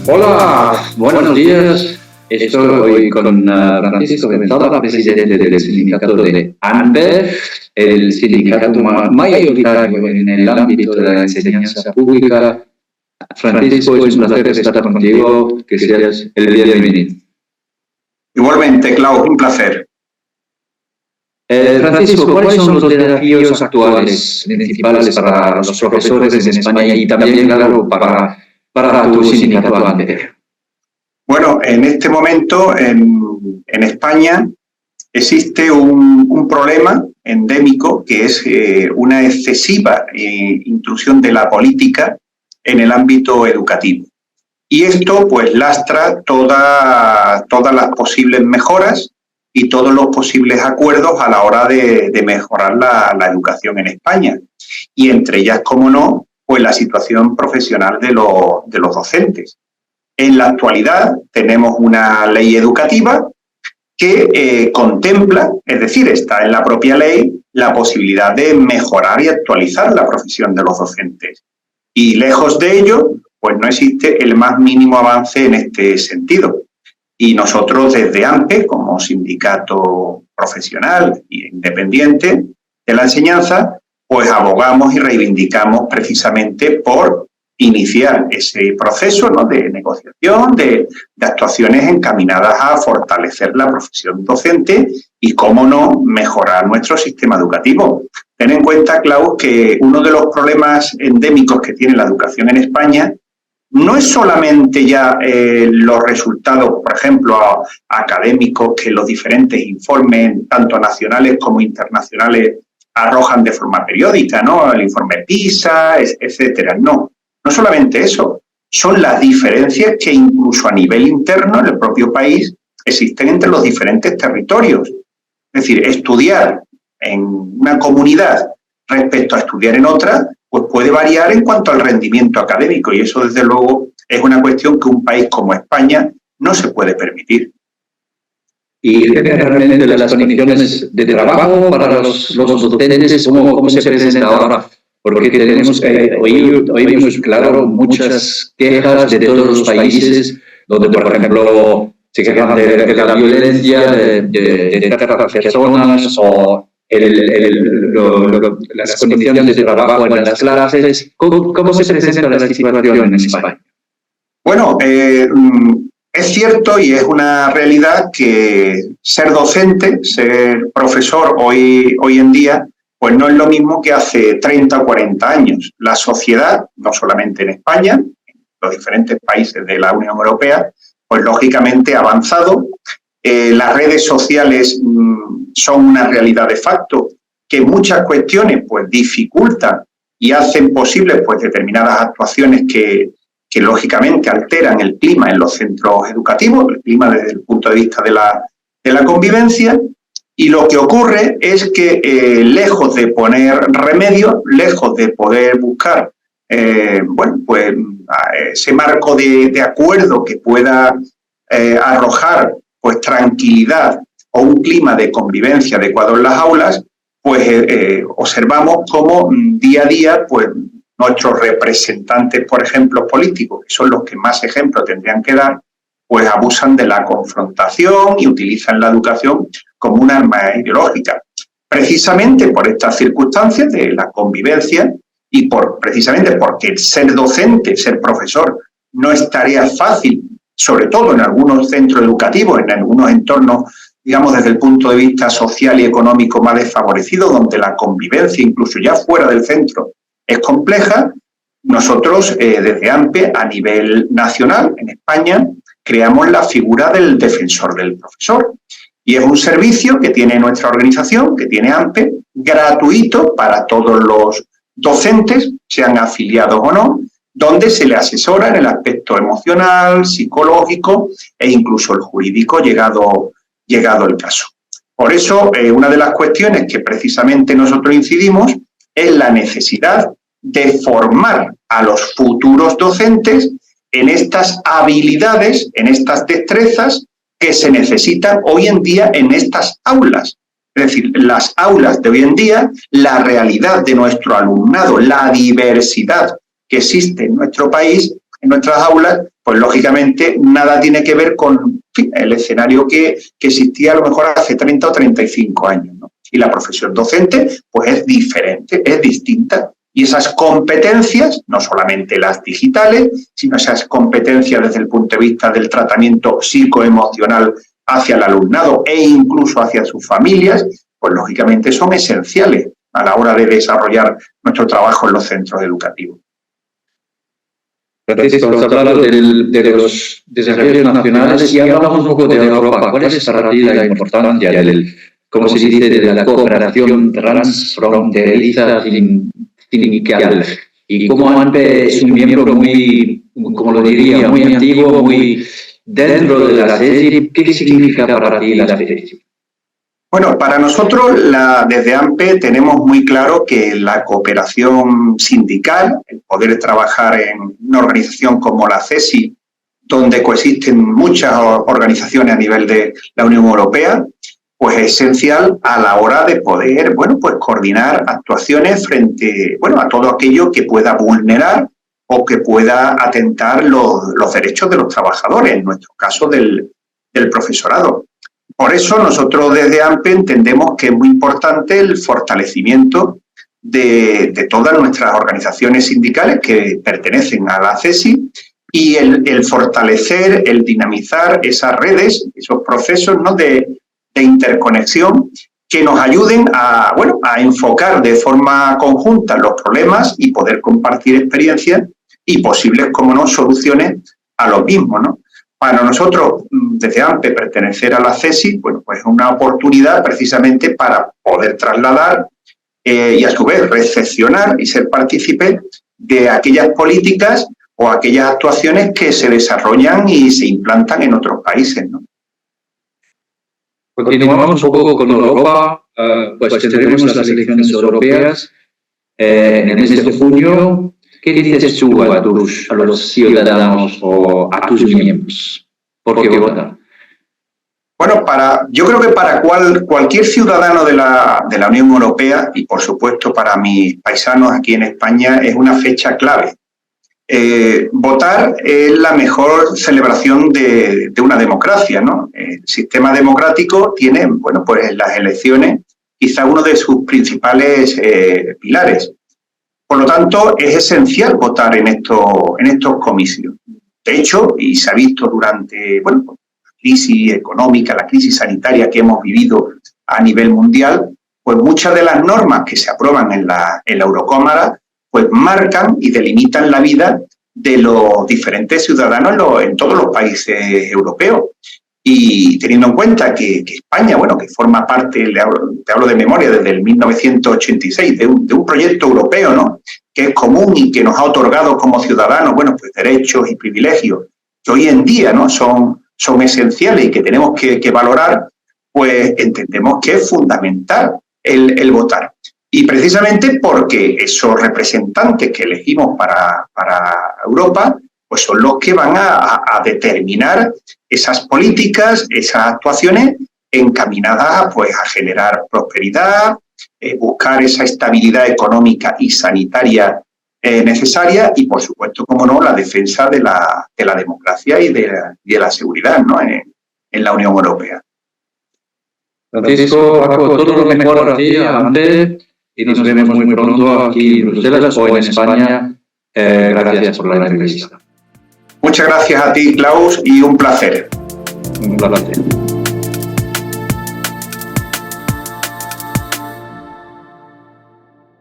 Hola, buenos días. Estoy hoy con Francisco Benzada, presidente del sindicato de ANPE, el sindicato mayoritario en el ámbito de la enseñanza pública. Francisco, es un placer estar contigo, que seas el bienvenido. Igualmente, Clau, un placer. Francisco, ¿cuáles son los desafíos actuales principales para los profesores en España y también, claro, para tu sindicato ANPE? Bueno, en este momento en España existe un problema endémico que es una excesiva intrusión de la política en el ámbito educativo. Y esto pues lastra todas las posibles mejoras y todos los posibles acuerdos a la hora de mejorar la educación en España. Y entre ellas, como no, pues la situación profesional de los docentes. En la actualidad tenemos una ley educativa que contempla, es decir, está en la propia ley, la posibilidad de mejorar y actualizar la profesión de los docentes. Y lejos de ello, pues no existe el más mínimo avance en este sentido. Y nosotros desde ANPE, como sindicato profesional e independiente de la enseñanza, pues abogamos y reivindicamos precisamente por iniciar ese proceso, ¿no?, de negociación, de actuaciones encaminadas a fortalecer la profesión docente y, cómo no, mejorar nuestro sistema educativo. Ten en cuenta, Klaus, que uno de los problemas endémicos que tiene la educación en España no es solamente ya los resultados, por ejemplo, académicos que los diferentes informes, tanto nacionales como internacionales, arrojan de forma periódica, ¿no? El informe PISA, etcétera. No solamente eso, son las diferencias que incluso a nivel interno en el propio país existen entre los diferentes territorios. Es decir, estudiar en una comunidad respecto a estudiar en otra, pues puede variar en cuanto al rendimiento académico, y eso desde luego es una cuestión que un país como España no se puede permitir. Y realmente las condiciones de trabajo para los docentes, ¿cómo se presenta ahora? Porque oímos, claro, muchas quejas de todos los países, donde, por ejemplo, se quejan de la violencia de ciertas personas o las condiciones de trabajo en las clases. ¿Cómo se presenta la situación en España? Bueno, es cierto y es una realidad que ser docente, ser profesor hoy en día, pues no es lo mismo que hace 30 o 40 años. La sociedad, no solamente en España, en los diferentes países de la Unión Europea, pues lógicamente ha avanzado. Las redes sociales son una realidad de facto que muchas cuestiones pues dificultan y hacen posibles pues determinadas actuaciones que lógicamente alteran el clima en los centros educativos, el clima desde el punto de vista de la convivencia. Y lo que ocurre es que lejos de poner remedio, lejos de poder buscar ese marco de acuerdo que pueda arrojar pues tranquilidad o un clima de convivencia adecuado en las aulas, pues observamos cómo día a día pues nuestros representantes, por ejemplo, políticos, que son los que más ejemplos tendrían que dar, pues abusan de la confrontación y utilizan la educación como un arma ideológica. Precisamente por estas circunstancias de la convivencia y precisamente porque ser docente, ser profesor, no es tarea fácil, sobre todo en algunos centros educativos, en algunos entornos, digamos, desde el punto de vista social y económico más desfavorecido, donde la convivencia, incluso ya fuera del centro, es compleja. Nosotros, desde ANPE, a nivel nacional, en España, creamos la figura del defensor del profesor. Y es un servicio que tiene nuestra organización, que tiene ANPE, gratuito para todos los docentes, sean afiliados o no, donde se le asesora en el aspecto emocional, psicológico e incluso el jurídico, llegado el caso. Por eso, una de las cuestiones que precisamente nosotros incidimos es la necesidad de formar a los futuros docentes en estas habilidades, en estas destrezas que se necesitan hoy en día en estas aulas. Es decir, las aulas de hoy en día, la realidad de nuestro alumnado, la diversidad que existe en nuestro país, nuestras aulas, pues lógicamente nada tiene que ver con, en fin, el escenario que existía a lo mejor hace 30 o 35 años, ¿no? Y la profesión docente pues es diferente, es distinta. Y esas competencias, no solamente las digitales, sino esas competencias desde el punto de vista del tratamiento psicoemocional hacia el alumnado e incluso hacia sus familias, pues lógicamente son esenciales a la hora de desarrollar nuestro trabajo en los centros educativos. Francisco, has hablado de los desafíos nacionales y hablamos un poco de Europa. ¿Cuál es para ti la importancia del, como se dice, de la cooperación transfronteriza sindical? Y cómo ANPE es un miembro muy, como lo diría, muy antiguo, muy dentro de la CESI. ¿Qué significa para ti la CESI? Bueno, para nosotros desde ANPE tenemos muy claro que la cooperación sindical, el poder trabajar en una organización como la CESI, donde coexisten muchas organizaciones a nivel de la Unión Europea, pues es esencial a la hora de poder, bueno, pues coordinar actuaciones frente, bueno, a todo aquello que pueda vulnerar o que pueda atentar los derechos de los trabajadores, en nuestro caso del profesorado. Por eso nosotros desde ANPE entendemos que es muy importante el fortalecimiento de todas nuestras organizaciones sindicales que pertenecen a la CESI y el fortalecer, el dinamizar esas redes, esos procesos, ¿no?, de interconexión que nos ayuden a enfocar de forma conjunta los problemas y poder compartir experiencias y posibles, como no, soluciones a los mismos, ¿no? Para nosotros, desde ANPE, pertenecer a la CESI, bueno, pues es una oportunidad precisamente para poder trasladar y a su vez recepcionar y ser partícipe de aquellas políticas o aquellas actuaciones que se desarrollan y se implantan en otros países, ¿no? Continuamos un poco con Europa, pues tendremos las elecciones europeas en el mes de junio. ¿Qué dices tú a los ciudadanos o a tus miembros? ¿Por qué votan? Bueno, yo creo que para cualquier ciudadano de la Unión Europea y, por supuesto, para mis paisanos aquí en España, es una fecha clave. Votar es la mejor celebración de una democracia, ¿no? El sistema democrático tiene, bueno, pues las elecciones quizá uno de sus principales pilares. Por lo tanto, es esencial votar en estos comicios. De hecho, y se ha visto durante, bueno, la crisis económica, la crisis sanitaria que hemos vivido a nivel mundial, pues muchas de las normas que se aprueban en la Eurocámara pues marcan y delimitan la vida de los diferentes ciudadanos en todos los países europeos. Y teniendo en cuenta que España, bueno, que forma parte, te hablo de memoria, desde el 1986, de un proyecto europeo, ¿no?, que es común y que nos ha otorgado como ciudadanos, bueno, pues derechos y privilegios que hoy en día, ¿no?, son esenciales y que tenemos que valorar, pues entendemos que es fundamental el votar. Y precisamente porque esos representantes que elegimos para Europa, pues son los que van a determinar esas políticas, esas actuaciones encaminadas pues, a generar prosperidad, buscar esa estabilidad económica y sanitaria necesaria y, por supuesto, como no, la defensa de la democracia y de la seguridad, ¿no?, en la Unión Europea. Francisco, Paco, todo lo mejor a ti, adelante, y nos vemos muy pronto aquí en Bruselas o en España. Gracias por la entrevista. Muchas gracias a ti, Klaus, y un placer. Un placer.